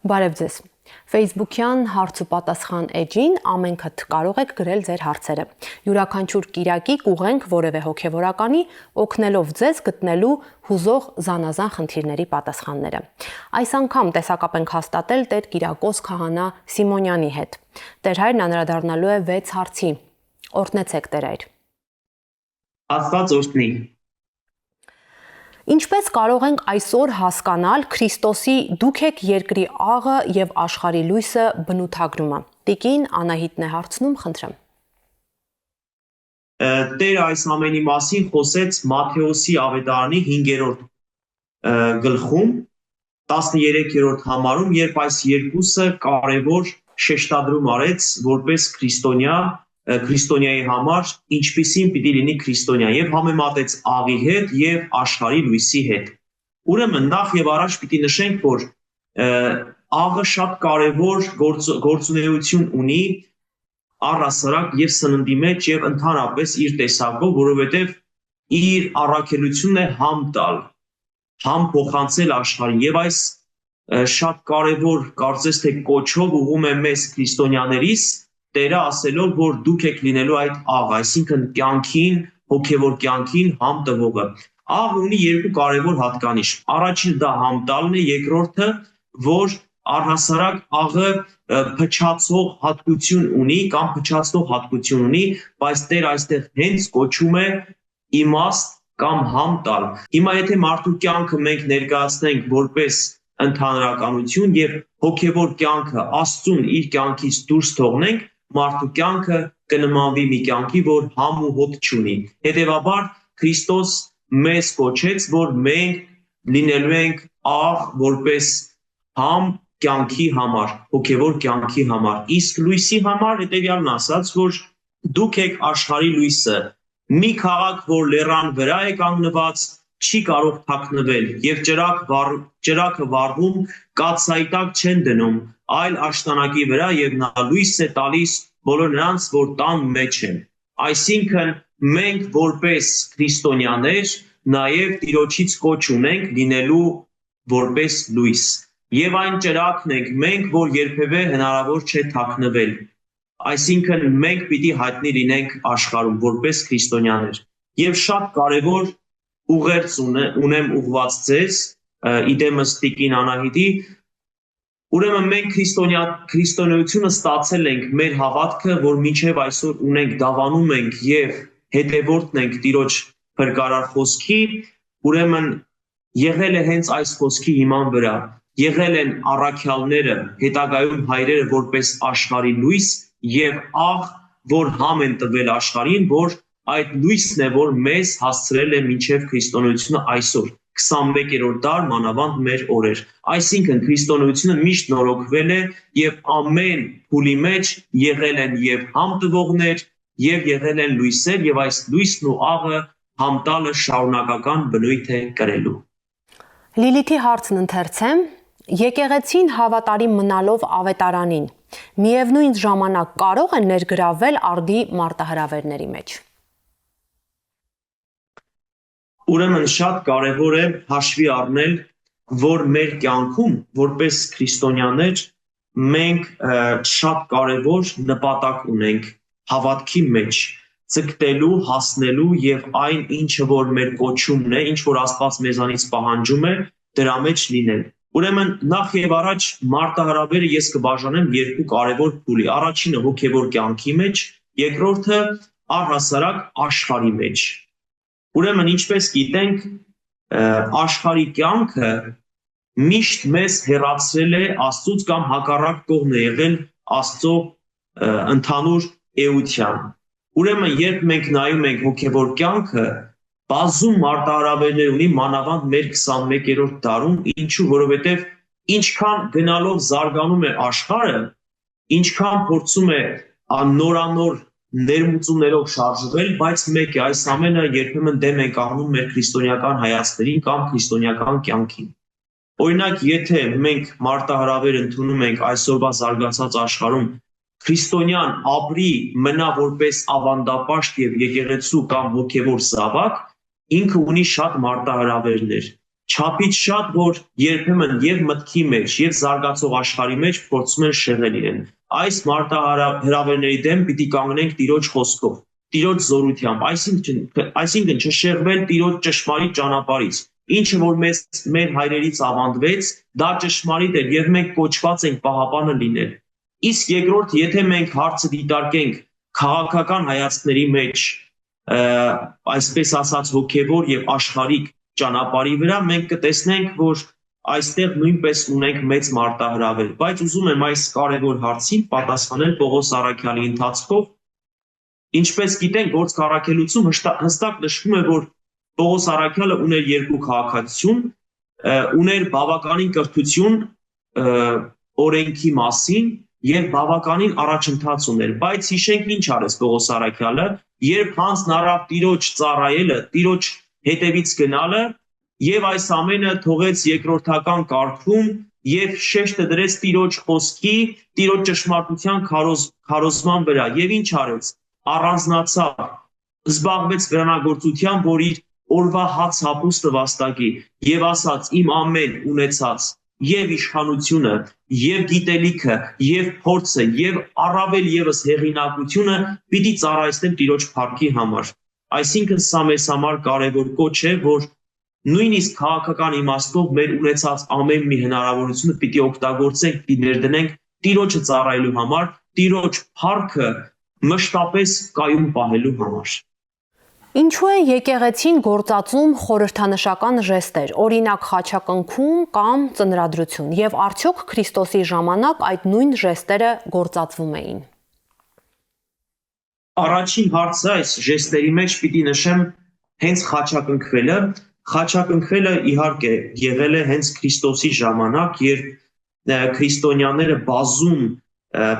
Բարև ձեզ։ Facebook-յան հարց ու պատասխան էջին ամենքդ կարող եք գրել ձեր հարցերը։ Յուրաքանչյուր կիրակի կուղենք որևէ հոգևորականի, օգնելով ձեզ գտնելու հուզող զանազան խնդիրների պատասխանները։ Այս անգամ տեսակապ ենք հաստատել Տեր Կիրակոս քահանա Սիմոնյանի հետ։ Տեր հայրն անդրադառնալու է 6 հարցի։ Օրհնեցեք Տեր հայր։ Աստված օրհնի։ Ինչպես կարող ենք այսօր հասկանալ Քրիստոսի «Դուք եք երկրի աղը և աշխարհի լույսը» բնութագրումը։ Տիկին Անահիտն է հարցնում, խնդրեմ։ Տերը այս ամենի մասին խոսեց Մատթեոսի ավետարանի 5-րդ գլխում 13-րդ համարում, երբ այս երկուսը կարևոր շեշտադրում արեց որպես քրիստոնյայի համար ինչպիսին պիտի լինի քրիստոնյա եւ համեմատեց աղի հետ եւ աշխարհի լույսի հետ։ Ուրեմն նախ եւ առաջ պիտի նշենք, որ աղը շատ կարևոր գործունեություն ունի առհասարակ եւ սննդի մեջ եւ ընդհանրապես իր տեսակով, որովհետեւ իր առաքելությունն է համ տալ, համ փոխանցել աշխարհին եւ այս շատ կարևոր կարծես թե կոչով ուղում է մեզ քրիստոնյաներիս Տերը ասելով, որ դուք եք լինելու այդ աղ, այսինքն կյանքին, հոգևոր կյանքին համ տվողը։ Աղը ունի երկու կարևոր հատկանիշ։ Առաջին դա համ տալն է, երկրորդը, որ առհասարակ աղը փչացող հատկություն ունի կամ փչացնող հատկություն ունի, բայց Տերը այստեղ հենց կոչում է իմաստ կամ համ տալ։ Հիմա եթե մարդու կյանքը մենք ներկայացնենք որպես ընդհանրականություն եւ հոգևոր կյանքը Աստծուն իր կյանքից դուրս թողնենք, մարդու կյանքը կնմանվի մի կյանքի, որ համ ու հոտ չունի։ Հետևաբար Քրիստոս մեզ կոչեց, որ մենք լինելու ենք աղ որպես համ կյանքի համար, հոգևոր կյանքի համար։ Իսկ լույսի համար հետևյալն ասաց, որ դուք եք աշխարհի լույսը։ Մի քաղաք, որ լեռան վրա է կանգնված, չի կարող թաքնվել եւ ճրագը վառվում կաթսայի տակ չեն դնում, այլ աշտանակի վրա եւ նա լույս է տալիս բոլոր նրանց, որ տան մեջ են։ Այսինքն մենք որպես քրիստոնյաներ նաեւ Տիրոջից կոչ ունենք լինելու որպես լույս եւ այն ճրագն ենք մենք, որ երբևէ հնարավոր չէ թաքնվել։ Այսինքն մենք պիտի հայտնի լինենք աշխարհում որպես քրիստոնյաներ։ Եվ շատ կարևոր ուղերձ ունեմ ուղված ձեզ, իդեմս տիկին Անահիտի, ուրեմն մենք քրիստոնեությունը ստացել ենք մեր հավատքը, որ մինչև այսօր ունենք, դավանում ենք եւ հետևորդն ենք Տիրոջ փրկարար խոսքի, ուրեմն եղել է հենց այս խոսքի հիման վրա, եղել են առաքյալները, հետագայում հայրերը որպես աշխարհի լույս եւ աղ, որ համ են տվել աշխարհին, որ այդ լույսն է, որ մեզ հասցրել է մինչև քրիստոնեությունը այսօր 21-րդ դար մանավանդ մեր օրեր։ Այսինքն քրիստոնեությունը միշտ նորոգվել է եւ ամեն փուլի մեջ եղել են եւ համ տվողներ եւ եղել են լույսեր եւ այս լույսն ու աղը համ տալը շարունակական բնույթ է կրելու։ Լիլիթի հարցն ընթերցեմ. Եկեղեցին հավատարիմ մնալով ավետարանին, միևնույն ժամանակ կարող են ներգրավել արդի մարտահրավերների մեջ։ Ուրեմն շատ կարևոր է հաշվի առնել, որ մեր կյանքում որպես քրիստոնյաներ մենք շատ կարևոր նպատակ ունենք հավատքի մեջ, ցկտելու, հասնելու եւ այն ինչը որ մեր կոչումն է, ինչ որ Աստված մեզանից պահանջում է, դրա մեջ լինել։ Ուրեմն նախ եւ առաջ մարտահրավերը ես կբաժանեմ երկու կարևոր փուլի։ Առաջինը հոգևոր կյանքի մեջ, երկրորդը առհասարակ աշխարհի մեջ։ Ուրեմն ինչպես գիտենք, աշխարհի կյանքը միշտ մեզ հեռացրել է Աստծուց կամ հակառակ կողմն է եղել Աստծո ընդհանուր էության։ Ուրեմն երբ մենք նայում ենք հոգևոր կյանքը, բազում մարտահրավերներ ունի մանավանդ մեր 21-րդ դարում, ինչու, որովհետև ինչքան գնալով զարգանում է աշխարհը, ինչքան փորձում է նորանոր ներմուծումներով շարժվել, բայց մեկ է, այս ամենը երբեմն դեմ ենք առնում մեր քրիստոնեական հայացքներին կամ քրիստոնեական կյանքին։ Օրինակ, եթե մենք մարտահրավեր ընդունում ենք այսօրվա զարգացած աշխարհում քրիստոնյան ապրի մնա որպես ավանդապաշտ եւ եկեղեցու կամ հոգևոր զավակ, ինքը ունի շատ մարտահրավերներ։ չափից շատ, որ երբեմն եւ մտքի մեջ, եւ զարգացող աշխարհի մեջ փորձում են շեղել իրեն։ Այս մարտահրավերների դեմ պիտի կանգնենք Տիրոջ խոսքով, Տիրոջ զորությամբ, այսինքն չշեղվել Տիրոջ ճշմարիտ ճանապարհից, ինչը որ մեր հայրերից ավանդվեց, դա ճշմարիտ էր եւ մենք կոչված ենք պահապանը լինել։ Իսկ երկրորդ, եթե մենք հարցը դիտարկենք քաղաքական հայացքների մեջ, այսպես ասած հոգեվոր եւ աշխարհիկ ճանապարհի վրա, մենք կտեսնենք, որ այստեղ նույնպես ունենք մեծ մարտահրավեր, բայց ուզում եմ այս կարևոր հարցին պատասխանել Պողոս Առաքյալի ընթացքով։ Ինչպես գիտենք, գործք առաքելություն հստակ նշվում է, որ Պողոս Առաքյալը ուներ երկու քաղաքացիություն, ուներ բավականին կրթություն օրենքի մասին եւ բավականին առաջընթաց ուներ, բայց հիշենք ինչ արեց Պողոս Առաքյալը, երբ հանձն առավ Տիրոջ ծառայելը, Տիրոջ հետևից գնալը եւ այս ամենը թողեց երկրորդական կարգում եւ շեշտը դրեց Տիրոջ խոսքի, Տիրոջ ճշմարտության քարոզման վրա եւ ինչ արեց, առանձնացավ, զբաղվեց վրանագործությամբ, որ իր օրվա հաց հապուստը վաստակի եւ ասաց իմ ամեն ունեցած եւ իշխանությունը եւ գիտելիքը եւ փորձը եւ առավել եւս հեղինակությունը պիտի ծառայեցնեմ Տիրոջ փառքի համար։ Այսինքն սա մեզ համար կարևոր կոչ է, որ նույնիսկ քաղաքական իմաստով մեր ունեցած ամեն մի հնարավորությունը պիտի օգտագործենք, պիտի ներդնենք Տիրոջը ծառայելու համար, Տիրոջ փառքը մշտապես կայուն պահելու համար։ Ինչու է եկեղեցին գործածում խորհրդանշական ժեստեր, օրինակ խաչակնքում կամ ծնրադրություն, եւ արդյոք Քրիստոսի ժամանակ այդ նույն ժեստերը գործածվում էին։ Առաջին հարցը այս ժեստերի մեջ պիտի նշեմ հենց խաչակնքվելը։ Խաչակնքվելը իհարկե եղել է հենց Քրիստոսի ժամանակ, երբ քրիստոնյաները բազում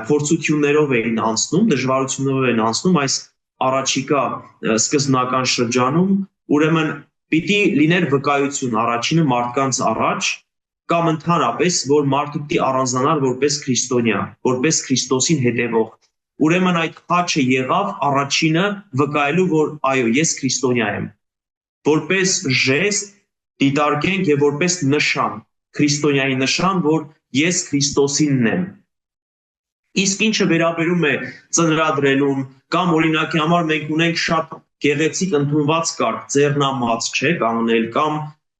փորձություններով էին անցնում, դժվարություններով էին անցնում այս առաջիկա սկզբնական շրջանում, ուրեմն պիտի լիներ վկայություն առաջինը մարդկանց առաջ, կամ ընդհանրապես, որ մարդը պիտի առանձնանար որպես քրիստոնյա, որպես Քրիստոսին հետևող։ Ուրեմն այդ խաչը եղավ առաջինը վկայելու, որ այո, ես քրիստոնյա եմ։ Որպես ժեստ դիտարկենք եւ որպես նշան, քրիստոնյայի նշան, որ ես Քրիստոսինն եմ։ Իսկ ինչը վերաբերում է ծնրադրելուն կամ օրինակի համար մենք ունենք շատ գեղեցիկ ընդունված կարգ, ձեռնամած չէ կանգնել կամ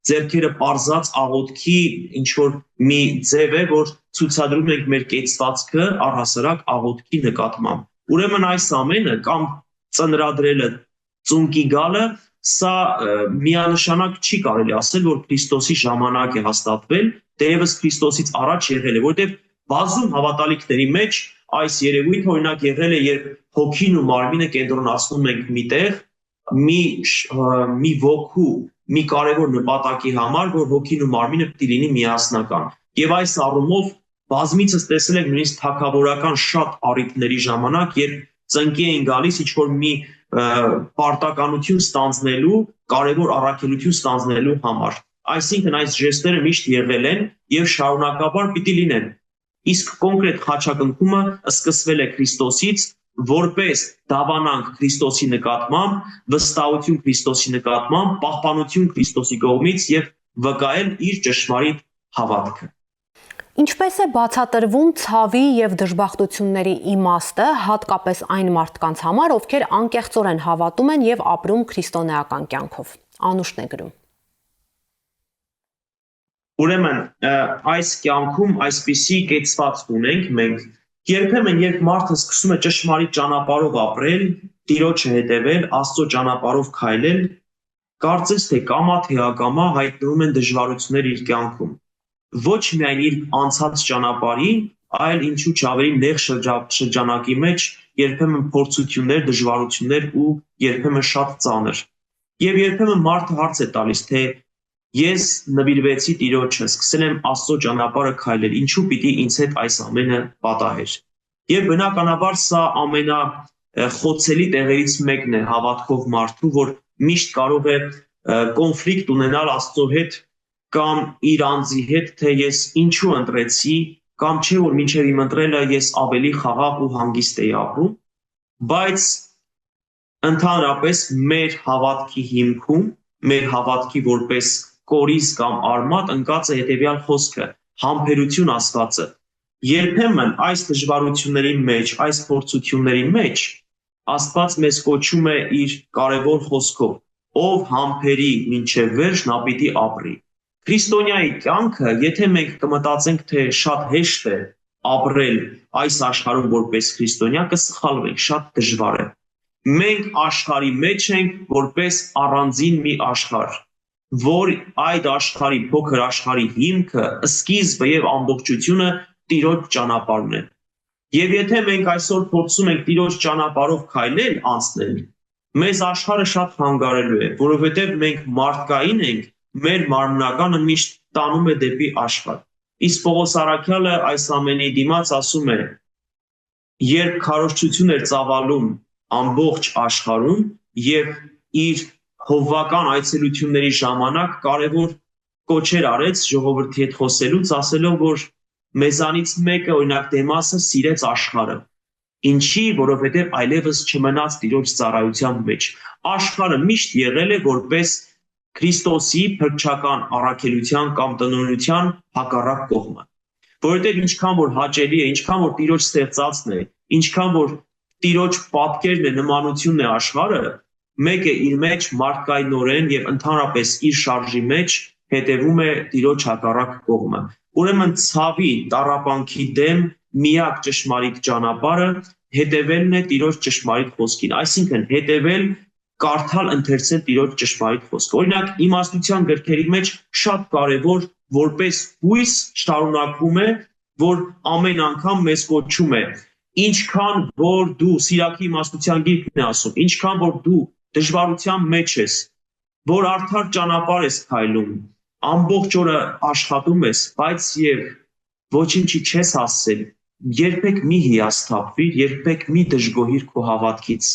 ձեռքերը պարզած աղոթքի ինչ որ մի ձև է, որ ցուցադրում ենք մեր կեցվածքը առհասարակ աղոթքի նկատմամբ։ Ուրեմն այս ամենը կամ ծնրադրելը, ծունկի գալը, սա միանշանակ չի կարելի ասել, որ Քրիստոսի ժամանակ է հաստատվել, դերևս Քրիստոսից առաջ եղել է, որտեղ բազում հավատալիքների մեջ այս երևույթը օրինակ եղել է, երբ հոգին ու մարմինը կենտրոնացնում ենք միտեղ, մի ոգու, մի կարևոր նպատակի համար, որ հոգին ու մարմինը պիտի լինի միասնական։ Եվ այս առումով բազմիցս տեսել ենք նույնիսկ թագավորական շատ առիթների ժամանակ, երբ ծնկի էին գալիս ինչ-որ մի պարտականություն ստանձնելու, կարևոր առաքելություն ստանձնելու համար։ Այսինքն այս ժեստերը միշտ եղել են եւ շարունակաբար պիտի լինեն։ Իսկ կոնկրետ խաչակնքումը սկսվել է Քրիստոսից, որպես դավանանք Քրիստոսի նկատմամբ, վստահություն Քրիստոսի նկատմամբ, պահպանություն Քրիստոսի կողմից եւ վկայել իր ճշմարիտ հավատքը։ Ինչպես է բացատրվում ցավի եւ դժբախտությունների իմաստը, հատկապես այն մարդկանց համար, ովքեր անկեղծորեն հավատում են եւ ապրում քրիստոնեական կյանքով։ Անուշն է գրում։ Ուրեմն այս կյանքում այսպիսի կեցված ունենք մենք, երբեմն երբ մարդը սկսում է ճշմարիտ ճանապարհով ապրել, Տիրոջը հետևել, Աստծո ճանապարհով քայլել, կարծես թե կամա թե ակամա հայտնվում են դժվարություններ իր կյանքում։ Ոչ միայն իր անցած ճանապարհի, այլ ինչու՞ չավերի նեղ շրջանակի մեջ երբեմն փորձություններ, դժվարություններ ու երբեմն շատ ծանր։ Եվ երբեմն մարդը հարց է տալիս, թե ես նվիրվեցի Տիրոջը, սկսել եմ Աստծո ճանապարհը քայլել, ինչու պիտի ինձ հետ այս ամենը պատահեր։ Եվ բնականաբար սա ամենախոցելի տեղերից մեկն է հավատքով մարդու, որ միշտ կարող է կոնֆլիկտ ունենալ Աստծո հետ կամ իր անձի հետ, թե ես ինչու ընտրեցի, կամ չէ որ մինչև իմ ընտրելը ես ավելի խաղաղ ու հանգիստ էի ապրում, բայց ընդհանրապես մեր հավատքի հիմքում, մեր հավատքի որպես կորիզ կամ արմատ ընկած է հետևյալ խոսքը՝ համբերություն ասվածը։ Երբեմն այս դժվարությունների մեջ, այս փորձությունների մեջ Աստված մեզ կոչում է իր կարևոր խոսքով. ով համբերի մինչև վերջ, նա պիտի ապրի։ Քրիստոնյայի կյանքը, եթե մենք կմտածենք, թե շատ հեշտ է ապրել այս աշխարհում որպես քրիստոնյա, կսխալվենք, շատ դժվար է։ Մենք աշխարհի մեջ ենք որպես առանձին մի աշխարհ, որ այդ աշխարհի, փոքր աշխարհի հիմքը, սկիզբը եւ ամբողջությունը Տիրոջ ճանապարհն է։ Եվ եթե մենք այսօր փորձում ենք Տիրոջ ճանապարհով քայլել, անցնել, մեզ աշխարհը շատ խանգարելու է, որովհետև մենք մարդկային ենք, մեր մարմնականը միշտ տանում է դեպի աշխարհ։ Իսկ Պողոս առաքյալը այս ամենի դիմաց ասում է. երբ քարոզչություն էր ծավալում ամբողջ աշխարհում եւ իր հովվական այցելությունների ժամանակ կարևոր կոչեր արեց ժողովրդի հետ խոսելուց, ասելով, որ մեզանից մեկը, օրինակ Դեմասը, սիրեց աշխարհը։ Ինչի, որովհետև այլևս չմնաց Տիրոջ ծառայության մեջ։ Աշխարհը միշտ եղել է որպես Քրիստոսի փրկչական առաքելության կամ տնօրինության հակառակ կողմը։ Որովհետև ինչքան որ հաճելի է, ինչքան որ Տիրոջ ստեղծածն է, ինչքան որ Տիրոջ պատկերն է, նմանությունն է աշխարհը, մեկը իր մեջ մարդկայնորեն եւ ընդհանրապես իր շարժի մեջ հետևում է Տիրոջ հակառակ կողմը։ Ուրեմն ցավի, տառապանքի դեմ միակ ճշմարիտ ճանապարհը հետևելն է Տիրոջ ճշմարիտ խոսքին, այսինքն հետևել, կարդալ, ընթերցել Տիրոջ ճշմարիտ խոսքը։ Օրինակ, իմաստության գրքերի մեջ շատ կարևոր որպես հույս շարունակվում է, որ ամեն անգամ մեզ կոչում է, ինչքան որ դու Սիրակի իմաստության գիրքն է ասում, ինչքան որ դու դժվարության մեջ ես, որ արդար ճանապարհ ես քայլում, ամբողջ օրը աշխատում ես, բայց եւ ոչինչի չես հասցել, երբեք մի հիասթափվիր, երբեք մի դժգոհիր քո հավատքից,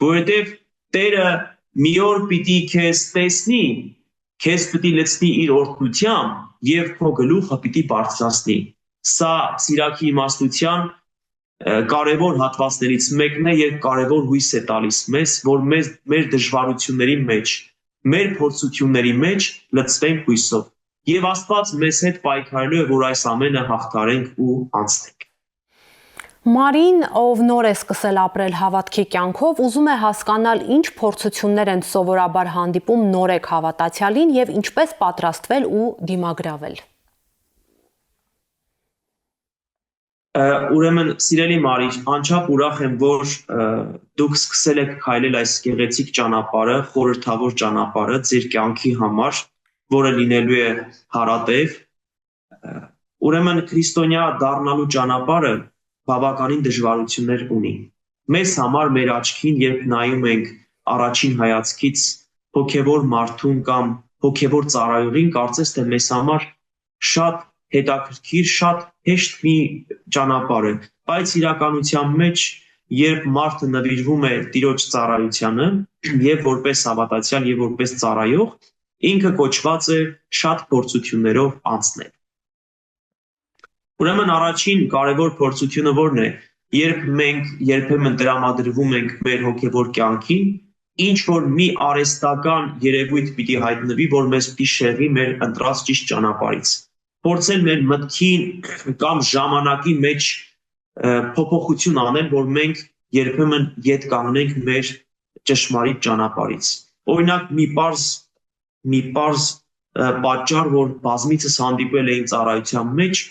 որովհետեւ Տերը մի օր պիտի քեզ տեսնի, քեզ պիտի լցնի իր օրհնությամբ եւ քո գլուխը պիտի բարձրացնի։ Սա Սիրակի իմաստության կարևոր հատվածներից մեկն է, երբ կարևոր հույս է տալիս մեզ, որ մեր դժվարությունների մեջ, մեր փորձությունների մեջ լցվենք հույսով։ Եվ Աստված մեզ հետ պայքարելու է, որ այս ամենը հաղթարենք ու անցնենք։ Մարին, ով նոր է սկսել ապրել հավատքի կյանքով, ուզում է հասկանալ, ինչ փորձություններ են սովորաբար հանդիպում նորեկ հավատացյալին եւ ինչպես պատրաստվել ու դիմագրավել։ Ուրեմն, սիրելի Մարի, անչափ ուրախ եմ, որ դուք սկսել եք քայլել այս գեղեցիկ ճանապարհը, խորհրդավոր ճանապարհը ձեր կյանքի համար, որը լինելու է հարատև։ Ուրեմն, քրիստոնյա դառնալու ճանապարհը բավականին դժվարություններ ունի։ Մեզ համար մեր աչքին, երբ նայում ենք առաջին հայացքից հոգևոր մարդուն կամ հոգևոր ծառայողին, կարծես թե մեզ համար շատ հետաքրքիր, շատ հեշտ մի ճանապարհ է, բայց իրականության մեջ, երբ մարդը նվիրվում է Տիրոջ ծառայությանը եւ որպես հավատացյալ եւ որպես ծառայող, ինքը կոչված է շատ փորձություններով անցնել։ Ուրեմն առաջին կարևոր փորձությունը ո՞րն է, երբ մենք երբեմն տրամադրվում ենք մեր հոգևոր կյանքին, ինչ որ մի արհեստական երևույթ պիտի հայտնվի, որ մեզ պիտի շեղի մեր ընտրած ճիշտ ճանապարհից։ Փորձել մեր մտքի կամ ժամանակի մեջ փոփոխություն անել, որ մենք երբեմն ետ կանգնենք մեր ճշմարիտ ճանապարհից։ Օրինակ, մի պարզ պատճառ, որ բազմիցս հանդիպել էին ծառայության մեջ,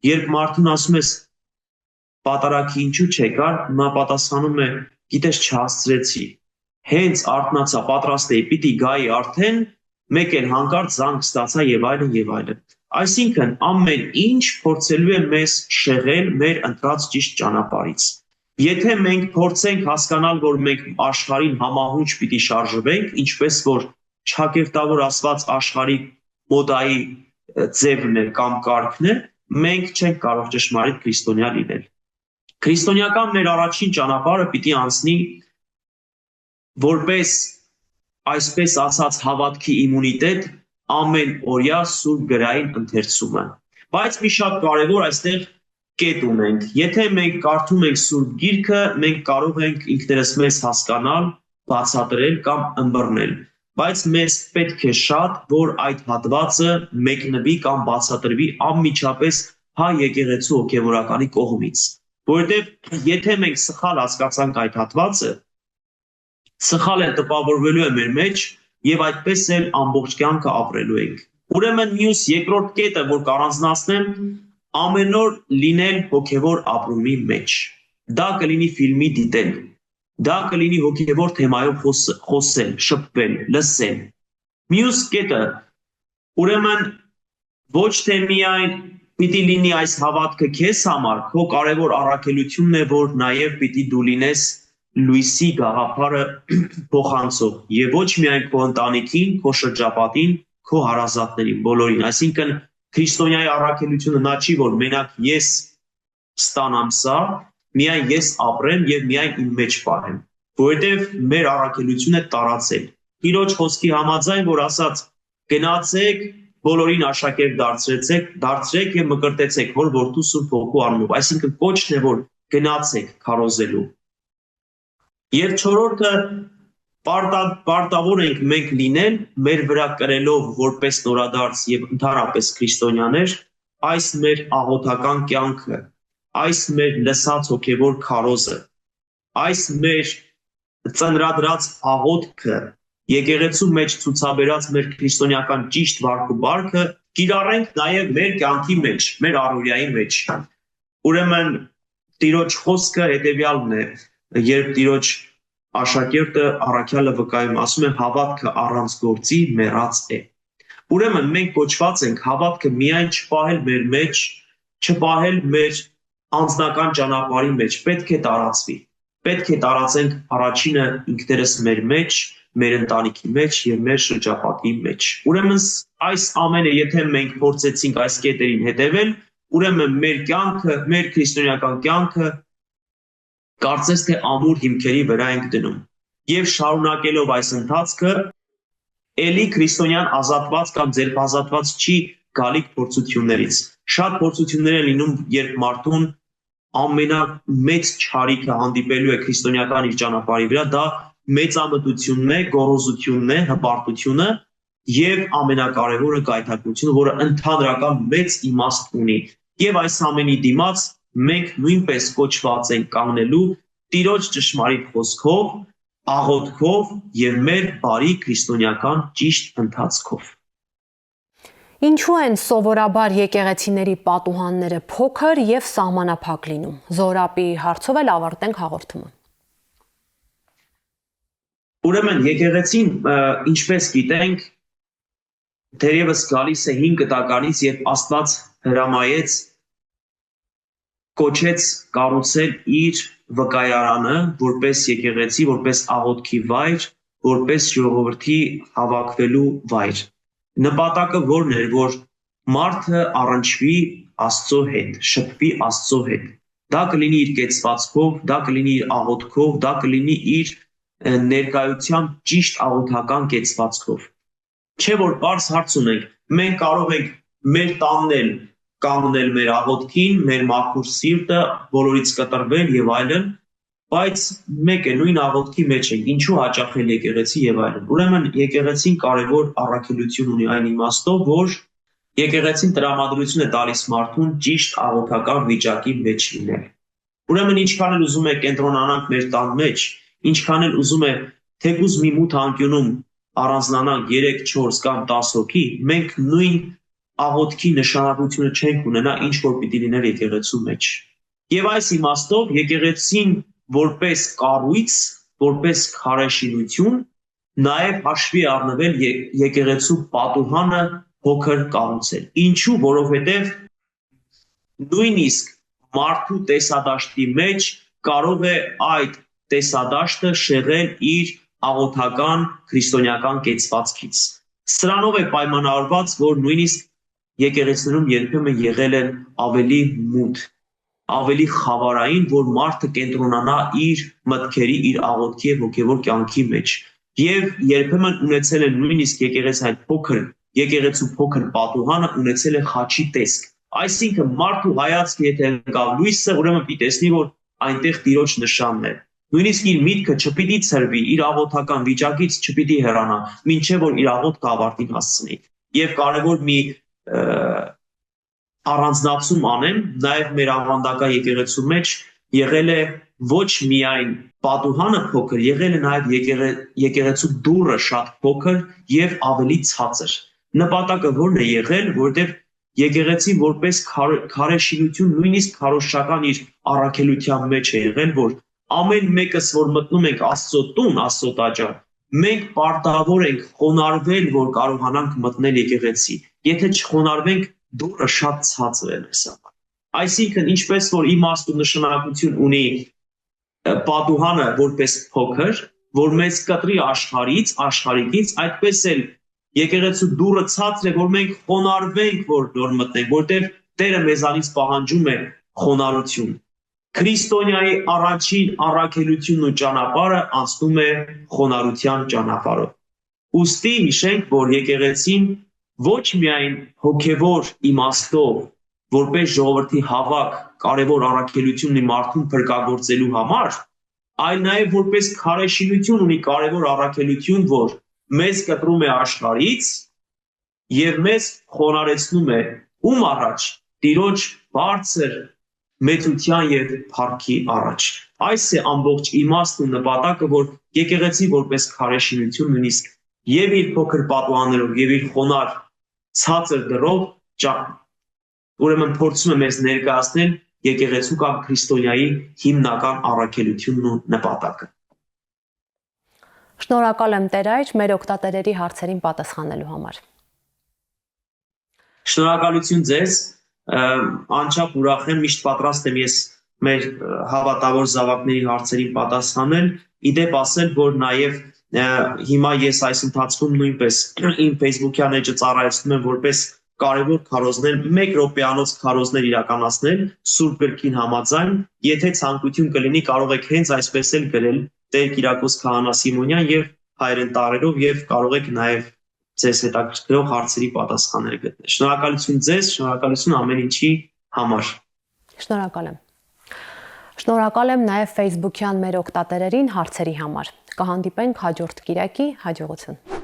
երբ մարդուն ասում ես պատարագի ինչու չեկար, նա պատասխանում է, գիտես չհասցրեցի, հենց արթնացա, պատրաստ էի, պիտի գայի արդեն, մեկ էլ հանկարծ զանգ ստացա եւ այլն եւ այլն։ Այսինքն ամեն ինչ փորձելու է մեզ շեղել մեր ընտրած ճիշտ ճանապարհից։ Եթե մենք փորձենք հասկանալ, որ մենք աշխարհին համահունչ պիտի շարժվենք, ինչպես որ չակերտավոր ասված աշխարհի մոդայի ձևն է կամ կարգն է, մենք չենք կարող ճշմարիտ քրիստոնյա լինել։ Քրիստոնեական մեր առաջին ճանապարհը պիտի անցնի որպես այսպես ասած հավատքի իմունիտետ ամեն օրյա սուրբ գրային ընթերցումը։ Բայց մի շատ կարևոր այստեղ կետ ունենք։ Եթե մենք կարդում ենք Սուրբ Գիրքը, մենք կարող ենք ինքներս մեզ հասկանալ, բացատրել կամ ըմբռնել։ բայց մեզ պետք է շատ, որ այդ հատվածը մեկնվի կամ բացատրվի անմիջապես հայ եկեղեցու հոգևորականի կողմից, որովհետև եթե մենք սխալ հասկացանք այդ հատվածը, սխալ է տպավորվելու է մեր մեջ եւ այդպես էլ ամբողջ կյանքը ապրելու ենք։ Ուրեմն մյուս երկրորդ կետը, որ կառանձնացնեմ, ամեն օր լինել հոգևոր ապրումի մեջ։ Դա կլինի ֆիլմի դիտել, դա կլինի հոգևոր թեմայով խոսել, շփվել, լսել։ Մյուս կետը, ուրեմն ոչ թե միայն պիտի լինի այս հավատքը քեզ համար, քո կարևոր առաքելությունն է, որ նաև պիտի դու լինես լույսի գաղափարը փոխանցող եւ ոչ միայն քո ընտանիքին, քո շրջապատին, քո հարազատներին, բոլորին։ Այսինքն քրիստոնյայի առաքելությունը նա չի, որ մենակ ես ստանամ սա, միայն ես ապրեմ եւ միայն իմ մեջ պահեմ, որովհետեւ մեր առաքելությունը տարածել։ Տիրոջ խոսքի համաձայն, որ ասած գնացեք, բոլորին աշակերտ դարձրեք եւ մկրտեցեք, որ որդու Սուրբ Հոգու անունով, այսինքն կոչն է, որ գնացեք քարոզելու։ Եվ չորրորդը պարտավոր ենք մենք լինել մեր վրա կրելով որպես նորադարձ եւ ընդհանրապես քրիստոնյաներ այս մեր աղոթական կյանքը, այս մեր լսած հոգևոր քարոզը, այս մեր ծնրադրած աղոթքը, եկեղեցու մեջ ցուցաբերած մեր քրիստոնեական ճիշտ վարք ու բարքը կիրառենք նաեւ մեր կյանքի մեջ, մեր առօրյայի մեջ։ Ուրեմն Տիրոջ խոսքը հետեւյալն է, երբ Տիրոջ աշակերտը առաքյալը վկայում, ասում է հավատքը առանց գործի մեռած է։ Ուրեմն մենք կոչված ենք հավատքը միայն չպահել մեր մեջ, չպահել մեր անձնական ճանապարհի մեջ, պետք է տարածվի։ Պետք է տարածենք առաջինը ինքներս մեր մեջ, մեր ընտանիքի մեջ եւ մեր շրջապատի մեջ։ Ուրեմն այս ամենը եթե մենք փորձեցինք այս կետերին հետևել, ուրեմն մեր կյանքը, մեր քրիստոնեական կյանքը կարծես թե ամուր հիմքերի վրա ենք դնում։ Եվ շարունակելով այս ընթացքը, ելի քրիստոնյան ազատված կամ ձերբազատված չի գալիք փորձություններից։ Շատ փորձություններ են լինում, երբ մարդուն ամենամեծ չարիքը հանդիպելու է քրիստոնեական իր ճանապարհի վրա, դա մեծամտությունն է, գոռոզությունն է, հպարտությունը եւ ամենակարևորը գայթակղությունը, որը ընդհանրական մեծ իմաստ ունի։ Եվ այս ամենի դիմաց մենք նույնպես կոչված ենք կանգնելու Տիրոջ ճշմարիտ խոսքով, աղոթքով եւ մեր բարի քրիստոնեական ճիշտ ընթացքով։ Ինչու են սովորաբար եկեղեցիների պատուհանները փոքր եւ սահմանափակ լինում։ Զորապի հարցով էլ ավարտենք հաղորդումը։ Ուրեմն եկեղեցին, ինչպես գիտենք, դերևս գալիս է 5 տականից, երբ Աստված հրամայեց կոչեց կառուցել իր վկայարանը որպես եկեղեցի, որպես աղոթքի վայր, որպես ժողովրդի հավաքվելու վայր։ Նպատակը որն էր, որ մարդը առնչվի Աստծո հետ, շփվի Աստծո հետ։ Դա կլինի իր կեցվածքով, դա կլինի իր աղոթքով, դա կլինի իր ներկայությամբ ճիշտ աղոթական կեցվածքով։ Չէ որ բարձ հարց ունենք, մենք կարող ենք մեր տանն կանգնել մեր աղոթքին, մեր մաքուր սիրտը, բոլորից կտրվել եւ այլն, բայց մեկ է նույն աղոթքի մեջ ենք, ինչու հաճախել եկեղեցի եւ այլն։ Ուրեմն եկեղեցին կարևոր առաքելություն ունի այն իմաստով, որ եկեղեցին տրամադրություն է տալիս մարդուն ճիշտ աղոթական վիճակի մեջ լինել։ Ուրեմն ինչքան էլ ուզում է կենտրոնանանք մեր տան մեջ, ինչքան էլ ուզում է թեկուզ մի մութ անկյունում առանձնանանք 3, 4 կամ 10 հոգի, մենք նույն աղոթքի նշանակությունը չենք ունենա, ինչ որ պիտի լիներ եկեղեցու մեջ։ Եվ այս իմաստով եկեղեցին որպես կառույց, որպես քարեշինություն, նաև հաշվի առնվել եկեղեցու պատուհանը փոքր կառուցել։ Ինչու, որովհետև նույնիսկ մարդու տեսադաշտի մեջ կարող է այդ տեսադաշտը շեղել իր աղոթական քրիստոնեական կեցվածքից։ Սրանով է պայմանավորված, որ նույնիսկ եկեղեցիներում երբեմն եղել են ավելի մութ, ավելի խավարային, որ մարդը կենտրոնանա իր մտքերի, իր աղոթքի եւ հոգեվոր կյանքի մեջ։ Եվ երբեմն ունեցել են նույնիսկ եկեղեցու փոքր պատուհանը ունեցել է խաչի տեսք։ Այսինքն մարդու հայացքը եթե ընկավ լույսը, ուրեմն պիտի տեսնի, որ այնտեղ Տիրոջ նշանն է։ Նույնիսկ իր միտքը չպիտի ցրվի, իր աղոթական վիճակից չպիտի հեռանա, մինչև որ իր աղոթքը ավարտին հասցնի։ Եվ կարևոր մի առանձնացում անեմ, նաև մեր ավանդական եկեղեցու մեջ եղել է ոչ միայն պատուհանը փոքր, եղել է նաև եկեղեցու դուռը շատ փոքր եւ ավելի ցածր։ Նպատակը ո՞րն է եղել, որտեղ եկեղեցին որպես քարեշինություն, նույնիսկ քարոզչական իր առաքելության մեջ է եղել, որ ամեն մեկս, որ մտնում ենք Աստծո տուն, Աստծո տաճար, մենք պարտավոր ենք խոնարհվել, որ կարողանանք մտնել եկեղեցի։ Եթե չխոնարհվենք, դուռը շատ ցածր է մեզ համար։ Այսինքն, ինչպես որ իմաստ ու նշանակություն ունի պատուհանը որպես փոքր, որ մեզ կտրի աշխարհիկից, այդպես էլ եկեղեցու դուռը ցածր է, որ մենք խոնարհվենք, որ նոր մտնենք, որտեղ Տերը մեզանից պահանջում է խոնարհություն։ Քրիստոնյայի առաջին առաքելությունն ու ճանապարհը անցնում է խոնարհության ճանապարհով։ Ուստի հիշենք, որ եկեղեցին ոչ միայն հոգևոր իմաստով, որպես ժողովրդի հավաք, կարևոր առաքելություն ունի մարդուն փրկagorցելու համար, այլ նաև որպես քարեշինություն ունի կարևոր առաքելություն, որ մեզ կտրում է աշխարհից եւ մեզ խոնարհեցնում է ում առաջ՝ Տիրոջ բարձր մեծության եւ փառքի առաջ։ Այս է ամբողջ իմաստն ու նպատակը, որ եկեղեցի որպես քարեշինություն նույնիսկ եւ իր փոքր պատուհաններով եւ իր խոնար ցածր դռով ուրեմն փորձում է մեզ ներկայացնել եկեղեցու կամ քրիստոնյայի հիմնական առաքելությունն ու նպատակը։ Շնորհակալ եմ Տեր այր մեր օգտատերերի հարցերին պատասխանելու համար։ Շնորհակալություն ձեզ, անչափ ուրախ եմ, միշտ պատրաստ եմ ես մեր հավատավոր զավակների հարցերին պատասխանել, իդեպ ասել, որ նաև հիմա ես այս ընթացքում նույնպես իմ Facebook-յան էջը ծառայեցնում եմ որպես կարևոր քարոզներ, 1 րոպեանոց քարոզներ իրականացնել Սուրբ Գրքին համաձայն, եթե ցանկություն կլինի, կարող եք հենց այսպես էլ գրել Տեր Կիրակոս Քահանա Սիմոնյան եւ հայերեն տառերով եւ կարող եք նաեւ ձեզ հետաքրքրող հարցերի պատասխաններ գտնել։ Շնորհակալություն ձեզ, շնորհակալություն ամեն ինչի համար։ Շնորհակալ եմ։ Շնորհակալ եմ նաև Facebook-յան մեր օգտատերերին հարցերի համար։ Կհանդիպենք հաջորդ Կիրակի, հաջողություն։